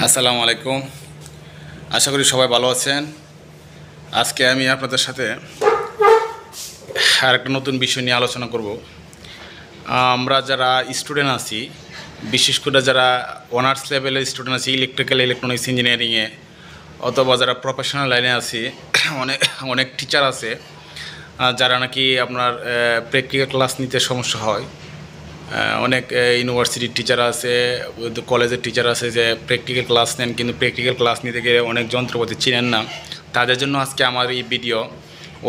আসসালামু আলাইকুম। আশা করি সবাই ভালো আছেন। আজকে আমি আপনাদের সাথে আরেকটা নতুন বিষয় নিয়ে আলোচনা করব। আমরা যারা স্টুডেন্ট আছি, বিশেষ করে যারা অনার্স লেভেলের স্টুডেন্ট আছি ইলেকট্রিক্যাল ইলেকট্রনিক্স ইঞ্জিনিয়ারিংয়ে, অথবা যারা প্রফেশনাল লাইনে আছি, অনেক অনেক টিচার আছে যারা নাকি আপনার প্র্যাকটিক্যাল ক্লাস নিতে সমস্যা হয়। অনেক ইউনিভার্সিটির টিচার আছে, কলেজের টিচার আছে যে প্র্যাকটিক্যাল ক্লাস নেন, কিন্তু প্র্যাকটিক্যাল ক্লাস নিতে গিয়ে অনেক যন্ত্রপাতি চিনেন না। তাদের জন্য আজকে আমার এই ভিডিও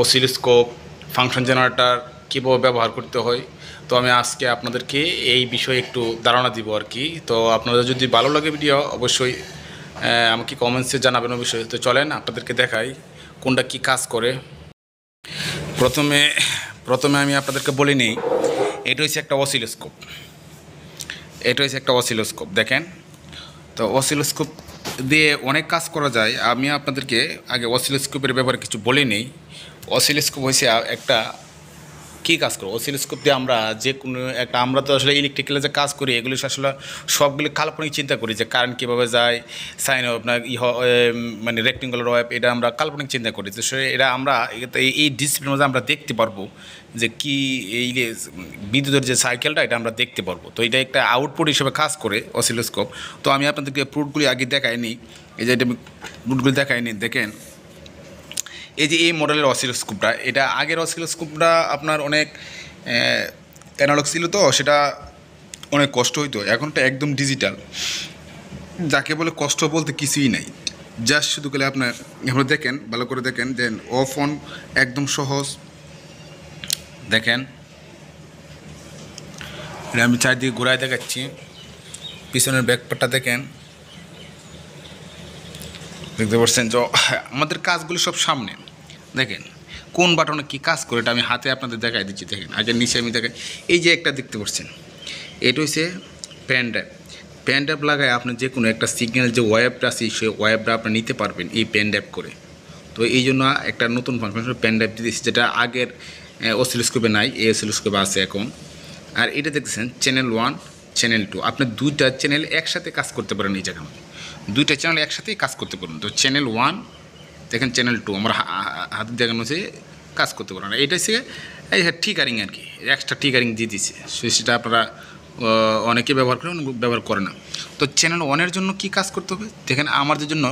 অসিলোস্কোপ, ফাংশন জেনারেটর কীভাবে ব্যবহার করতে হয়। তো আমি আজকে আপনাদেরকে এই বিষয়ে একটু ধারণা দিব আর কি। তো আপনাদের যদি ভালো লাগে ভিডিও অবশ্যই আমাকে কমেন্টসে জানাবেন ওই বিষয়ে। তো চলেন আপনাদেরকে দেখাই কোনটা কি কাজ করে। প্রথমে আমি আপনাদেরকে বলে নিই, এটা হচ্ছে একটা অসিলোস্কোপ। দেখেন, তো অসিলোস্কোপ দিয়ে অনেক কাজ করা যায়। আমি আপনাদেরকে আগে অসিলোস্কোপের ব্যাপারে কিছু বলে নেই। অসিলোস্কোপ হচ্ছে একটা কী কাজ করে। অসিলোস্কোপ দিয়ে আমরা যে কোনো একটা, আমরা তো আসলে ইলেকট্রিক্যালে যে কাজ করি এগুলি আসলে সবগুলি কাল্পনিক চিন্তা করি যে কারেন্ট কীভাবে যায়, সাইন আপনার মানে রেক্টেঙ্গুলার ওয়েভ, এটা আমরা কাল্পনিক চিন্তা করি। তো এটা আমরা এই ডিসপ্লের মধ্যে আমরা দেখতে পারবো যে কি এই যে বিদ্যুতের যে সাইকেলটা, এটা আমরা দেখতে পারবো। তো এটা একটা আউটপুট হিসেবে কাজ করে অসিলোস্কোপ। তো আমি আপনাদেরকে প্রুফগুলি আগে দেখাইনি, এই যে এটা প্রুফগুলি দেখাইনি। দেখেন, এই যে এই মডেলের অসিলোস্কোপটা, এটা আগের অসিলোস্কোপটা আপনার অনেক অ্যানালগ ছিল, তো সেটা অনেক কষ্ট হইতো। এখনটা একদম ডিজিটাল, যাকে বলে কষ্ট বলতে কিছুই নাই। জাস্ট শুধু গেলে আপনার এখানে দেখেন, ভালো করে দেখেন, দেন অফ অন একদম সহজ। দেখেন, এটা আমি চারদিকে ঘুরায় দেখাচ্ছি। পিছনের ব্যাকপার্টটা দেখেন, দেখতে পাচ্ছেন যে আমাদের কাজগুলো সব সামনে। দেখেন কোন বাটনে কী কাজ করে, এটা আমি হাতে আপনাদের দেখাই দিচ্ছি। দেখেন আগে নিচে আমি দেখাই, এই যে একটা দেখতে পাচ্ছেন, এটা হচ্ছে পেন ড্রাইভ লাগায় আপনি যে কোনো একটা সিগন্যাল যে ওয়েবটা আছে সেই ওয়েবটা আপনি নিতে পারবেন এই পেন ড্রাইভ করে। তো এই জন্য একটা নতুন ফাংশন পেন ড্রাইভ দিয়েছি, যেটা আগের অসিলোস্কোপে নাই, এই অসিলোস্কোপে আছে এখন। আর এটা দেখতেছেন চ্যানেল 1 চ্যানেল 2, আপনি দুইটা চ্যানেল একসাথে কাজ করতে পারেন। এই জায়গায় দুইটা চ্যানেল একসাথেই কাজ করতে পারেন। তো চ্যানেল 1 দেখেন, চ্যানেল 2 আমরা হাতে দেখানো হচ্ছে কাজ করতে পারেন। এটা হচ্ছে এই ট্রিগারিং আর কি, এক্সট্রা ট্রিগারিং দিয়ে দিচ্ছে, সেটা আপনারা অনেকে ব্যবহার করেন, ব্যবহার করে না। তো চ্যানেল 1-এর জন্য কি কাজ করতে হবে দেখেন, আমাদের জন্য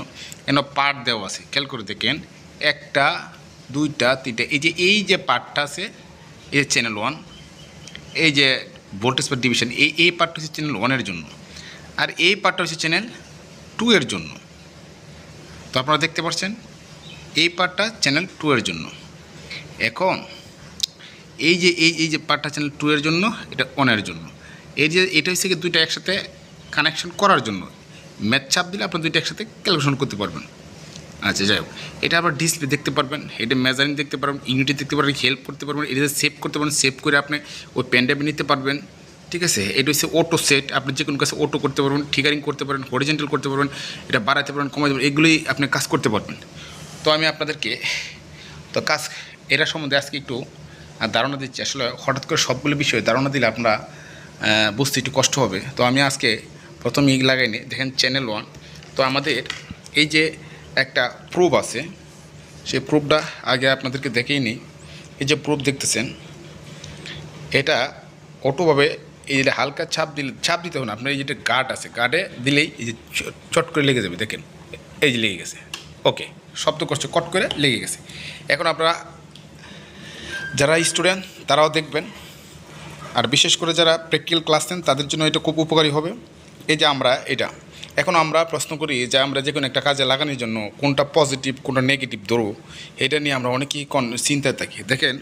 এন পার্ট দেওয়া আছে, খেয়াল করে দেখেন, 1টা 2টা 3টা, এই যে পার্টটা আছে এই চ্যানেল 1, এই যে ভোল্টেজ বা ডিভিশন, এই পার্টটা হচ্ছে চ্যানেল 1-এর জন্য, আর এই পার্টটা হচ্ছে চ্যানেল 2-এর জন্য। তো আপনারা দেখতে পাচ্ছেন এই পার্টটা চ্যানেল 2-এর জন্য। এখন এই যে পার্টটা চ্যানেল 2-এর জন্য, এটা 1-এর জন্য। এটা হচ্ছে কি দুইটা একসাথে কানেকশন করার জন্য। ম্যাচ চাপ দিলে আপনার দুইটা একসাথে ক্যালকুলেশন করতে পারবেন। আচ্ছা, যাই হোক, এটা আবার ডিসপ্লে দেখতে পারবেন, এটা মেজারিং দেখতে পারবেন, ইউনিটি দেখতে পারবেন, হেল্প করতে পারবেন, এটা সেভ করতে পারবেন, সেভ করে আপনি ওই পেন ড্রাইভে নিতে পারবেন। ঠিক আছে, এটা হচ্ছে অটো সেট, আপনি যে কোনো কাছে অটো করতে পারবেন, ট্রিগারিং করতে পারবেন, হরিজেন্টাল করতে পারবেন, এটা বাড়াতে পারবেন, কমাতে পারবেন, এগুলোই আপনি কাজ করতে পারবেন। তো আমি আপনাদেরকে তো এটা সম্বন্ধে আজকে একটু ধারণা দিচ্ছি। আসলে হঠাৎ করে সবগুলো বিষয়ে ধারণা দিলে আপনারা বুঝতে একটু কষ্ট হবে। তো আমি আজকে প্রথমে লাগাইনি। দেখেন চ্যানেল 1, তো আমাদের এই যে একটা প্রুফ আছে, সেই প্রুফটা আগে আপনাদেরকে দেখেই নিই। এই যে প্রুফ দেখতেছেন, এটা অটোভাবে এই যে হালকা চাপ দিতে হবে না, আপনার এই যেটা গার্ড আছে, গার্ডে দিলেই এই যে চট করে লেগে যাবে। দেখেন এই যে লেগে গেছে, ওকে, শব্দ করছে, কট করে লেগে গেছে। এখন আপনারা যারা স্টুডেন্ট তারাও দেখবেন, আর বিশেষ করে যারা প্র্যাকটিক্যাল ক্লাস নেন তাদের জন্য এটা খুব উপকারী হবে। এই যে এখন আমরা প্রশ্ন করি যে আমরা যে কোনো একটা কাজে লাগানোর জন্য কোনটা পজিটিভ কোনটা নেগেটিভ ধরবো, এটা নিয়ে আমরা অনেকেই চিন্তায় থাকি। দেখেন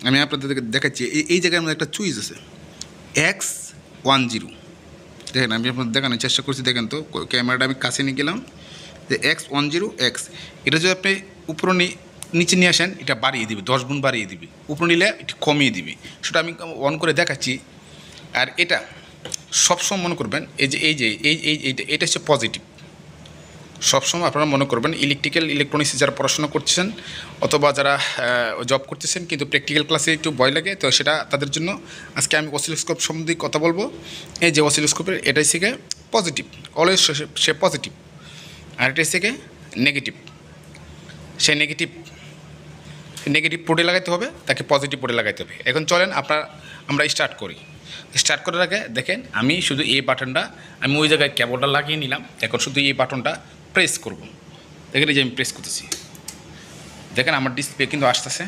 আমি আপনাদের দেখাচ্ছি, এই জায়গায় আমাদের একটা চুইস আছে X10। দেখেন আমি আপনাদের দেখানোর চেষ্টা করছি। দেখেন তো ক্যামেরাটা আমি কাছে নিয়ে গেলাম, যে X10X, এটা যদি আপনি উপরে নিচে নিয়ে আসেন, এটা বাড়িয়ে দিবে, 10 গুণ বাড়িয়ে দিবে, উপরে নিলে এটা কমিয়ে দিবে। সেটা আমি অন করে দেখাচ্ছি। আর এটা সবসময় মনে করবেন, এটা হচ্ছে পজিটিভ। সবসময় আপনারা মনে করবেন ইলেকট্রিক্যাল ইলেকট্রনিক্সে যারা পড়াশোনা করছেন অথবা যারা জব করতেছেন কিন্তু প্র্যাকটিক্যাল ক্লাসে একটু ভয় লাগে, তো সেটা তাদের জন্য আজকে আমি অসিলোস্কোপ সম্বন্ধে কথা বলবো। এই যে অসিলোস্কোপের এটাই থেকে পজিটিভ, অলওয়েজ সে পজিটিভ। আর এটা হচ্ছে কি নেগেটিভ। সেই নেগেটিভ পোর্টে লাগাইতে হবে, তাকে পজিটিভ পোর্টে লাগাইতে হবে। এখন চলেন আমরা স্টার্ট করি। স্টার্ট করার আগে দেখেন আমি শুধু এই বাটনটা আমি ওই জায়গায় কেবলটা লাগিয়ে নিলাম। এখন শুধু এই বাটনটা প্রেস করব। দেখেন এই যে আমি প্রেস করতেছি, দেখেন আমার ডিসপ্লে কিন্তু আসতেছে।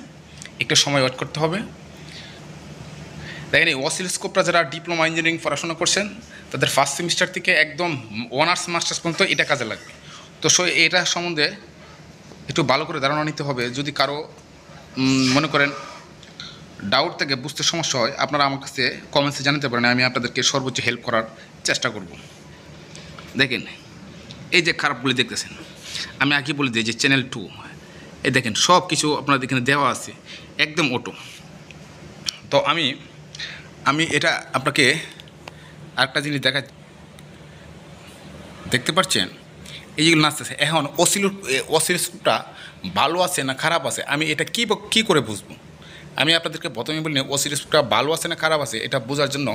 একটু সময় ওয়েট করতে হবে। দেখেন এই অসিলোস্কোপটা যারা ডিপ্লোমা ইঞ্জিনিয়ারিং পড়াশোনা করছেন তাদের ফার্স্ট সেমিস্টার থেকে একদম অনার্স মাস্টার্স পর্যন্ত এটা কাজে লাগবে। তো এটা সম্বন্ধে একটু ভালো করে ধারণা নিতে হবে। যদি কারো মনে করেন ডাউট থেকে বুঝতে সমস্যা হয়, আপনারা আমার কাছে কমেন্টসে জানাতে পারেন, আমি আপনাদেরকে সর্বোচ্চ হেল্প করার চেষ্টা করব। দেখেন এই যে খারাপগুলি দেখতেছেন, আমি আগে বলে দিই যে চ্যানেল 2, এই দেখেন সব কিছু আপনাদের এখানে দেওয়া আছে একদম অটো। তো আমি এটা আপনাকে আরেকটা জিনিস দেখতে পাচ্ছেন এই যেগুলো নাচতেছে। এখন অসিলোস্কোপটা ভালো আছে না খারাপ আছে আমি এটা কী করে বুঝবো? আমি আপনাদেরকে প্রথমে বলি অসিলোস্কোপটা ভালো আছে না খারাপ আছে এটা বোঝার জন্য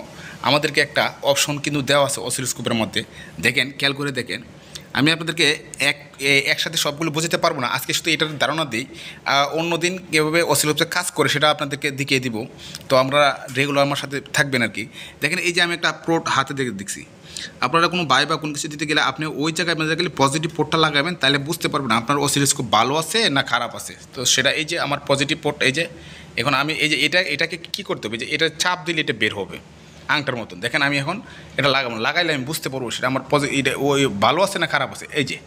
আমাদেরকে একটা অপশন কিন্তু দেওয়া আছে অসিলোস্কোপের মধ্যে। দেখেন খেয়াল করে দেখেন, আমি আপনাদেরকে একসাথে সবগুলো বোঝাতে পারবো না, আজকে শুধু এটার ধারণা দিই। অন্যদিন কীভাবে অসিলোস্কোপে কাজ করে সেটা আপনাদেরকে দেখিয়ে দিব। তো আমরা রেগুলার আমার সাথে থাকবেন আর কি। দেখেন এই যে আমি একটা পোর্ট হাতে দেখছি। আপনারা কোনো বাই বা কোনো কিছু দিতে গেলে আপনি ওই জায়গায় গেলে পজিটিভ পোর্টটা লাগাবেন, তাহলে বুঝতে পারবেন আপনার অসিলোস্কোপ ভালো আছে না খারাপ আছে। তো সেটা এই যে আমার পজিটিভ পোর্ট, এই যে এখন আমি এই যে এটাকে কী করতে হবে, যে এটা চাপ দিলে এটা বের হবে আংটার মতন। দেখেন আমি এখন এটা লাগাইলে আমি বুঝতে পারবো সেটা আমার এটা ওই ভালো আছে না খারাপ আছে। এই যে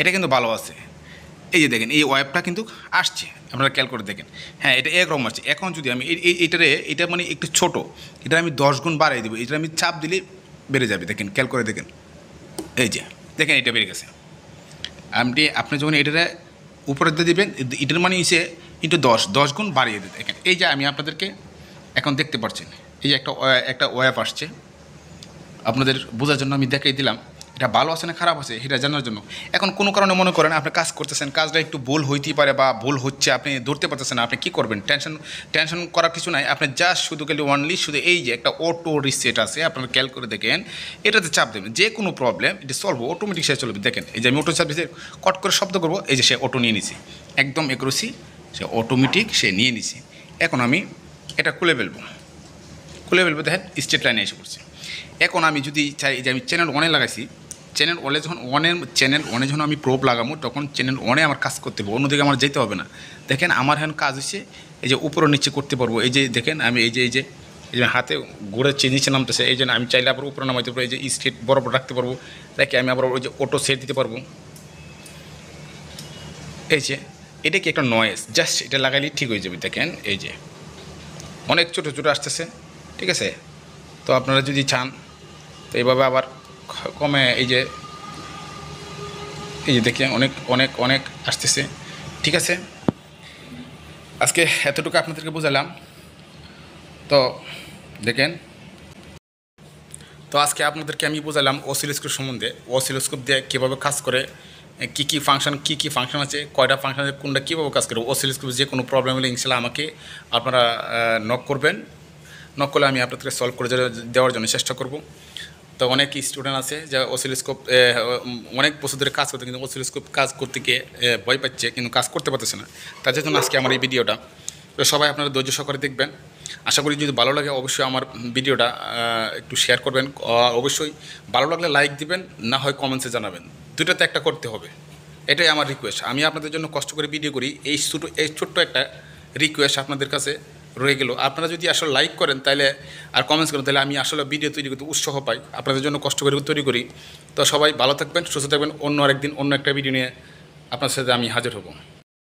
এটা কিন্তু ভালো আছে, এই যে দেখেন এই ওয়েবটা কিন্তু আসছে, আপনারা খেয়াল করে দেখেন। হ্যাঁ এটা একরকম আসছে। এখন যদি আমি এটা মানে একটু ছোটো, এটা আমি 10 গুণ বাড়িয়ে দেবো, এটা আমি চাপ দিলে বেড়ে যাবে। দেখেন খেয়াল করে দেখেন, এই যে দেখেন এটা বেড়ে গেছে। আপনি যখন এটারে উপরে দিয়ে দেবেন, এটার মানে এসে কিন্তু 10 গুণ বাড়িয়ে দেবে। দেখেন এই যে আমি আপনাদেরকে এখন দেখতে পাচ্ছেন এই যে একটা ওয়েব আসছে, আপনাদের বোঝার জন্য আমি দেখাই দিলাম এটা ভালো আছে না খারাপ আছে এটা জানার জন্য। এখন কোনো কারণে মনে করেন আপনি কাজ করতেছেন, কাজটা একটু ভুল হইতেই পারে বা ভুল হচ্ছে, আপনি ধরতে পারতেছেন না, আপনি কী করবেন? টেনশন করার কিছু নাই। আপনি জাস্ট শুধু শুধু এই যে একটা অটো রিসেট আছে, আপনারা খেয়াল করে দেখেন, এটাতে চাপ দেবেন, যে কোনো প্রবলেম এটা সলভ অটোমেটিক সে চলবে। দেখেন এই যে আমি অটো চাপ দিতে কট করে শব্দ করবো, এই যে সে অটো নিয়ে নিছি, একদম একুরেসি সে অটোমেটিক সে নিয়ে নিছি। এখন আমি এটা খুলে ফেলবো, দেখেন স্ট্রেট লাইনে এসে পড়ছে। এখন আমি যদি চাই যে আমি চ্যানেল 1-এ লাগাইছি, চ্যানেল 1-এ যখন আমি প্রোব লাগাবো তখন চ্যানেল 1-এ আমার কাজ করতে হবে, অন্যদিকে আমার যেতে হবে না। দেখেন আমার এখন কাজ হচ্ছে এই যে উপরে নিচে করতে পারবো। এই যে দেখেন আমি এই যে হাতে ঘুরে নিচে নামতেছে, এই জন্য আমি চাইলে আবার উপরে নামাইতে পারবো। এই যে স্ট্রেট বরাবর রাখতে পারবো, রেখে আমি আবার ওই যে অটো সেট দিতে পারবো। এই যে এটা কি একটা নয়েজ, জাস্ট এটা লাগাইলেই ঠিক হয়ে যাবে। দেখেন এই যে অনেক ছোটো ছোটো আসতেছে, ঠিক আছে? তো আপনারা যদি চান তো এইভাবে আবার কমে এই যে দেখেন অনেক আসতেছে, ঠিক আছে? আজকে এতটুকু আপনাদেরকে বোঝালাম। তো দেখেন, তো আজকে আপনাদেরকে আমি বোঝালাম অসিলোস্কোপ সম্বন্ধে, অসিলোস্কোপ দিয়ে কীভাবে কাজ করে, কী কী ফাংশন আছে, কয়টা ফাংশন আছে, কোনটা কীভাবে কাজ করে। অসিলোস্কোপ যে কোনো প্রবলেম হলে ইনশাল্লাহ আমাকে আপনারা নক করবেন, নক করলে আমি আপনাদেরকে সলভ করে দেওয়ার জন্য চেষ্টা করব। তো অনেক স্টুডেন্ট আছে যা অসিলোস্কোপ অনেক বছর ধরে কাজ করতে, কিন্তু অসিলোস্কোপ কাজ করতে গিয়ে ভয় পাচ্ছে, কিন্তু কাজ করতে পারতেছে না। তার জন্য আজকে আমার এই ভিডিওটা। তো সবাই আপনারা ধৈর্য সহকারে দেখবেন। আশা করি যদি ভালো লাগে অবশ্যই আমার ভিডিওটা একটু শেয়ার করবেন। অবশ্যই ভালো লাগলে লাইক দিবেন, না হয় কমেন্টসে জানাবেন, দুটোতে একটা করতে হবে। এটাই আমার রিকোয়েস্ট। আমি আপনাদের জন্য কষ্ট করে ভিডিও করি, এই ছোট্ট একটা রিকোয়েস্ট আপনাদের কাছে রয়ে গেল। আপনারা যদি আসলে লাইক করেন তাহলে আর কমেন্টস করেন, তাহলে আমি আসলে ভিডিও তৈরি করতে উৎসাহ পাই, আপনাদের জন্য কষ্ট করে তৈরি করি। তো সবাই ভালো থাকবেন, সুস্থ থাকবেন। অন্য আরেকদিন অন্য একটা ভিডিও নিয়ে আপনার সাথে আমি হাজির হব।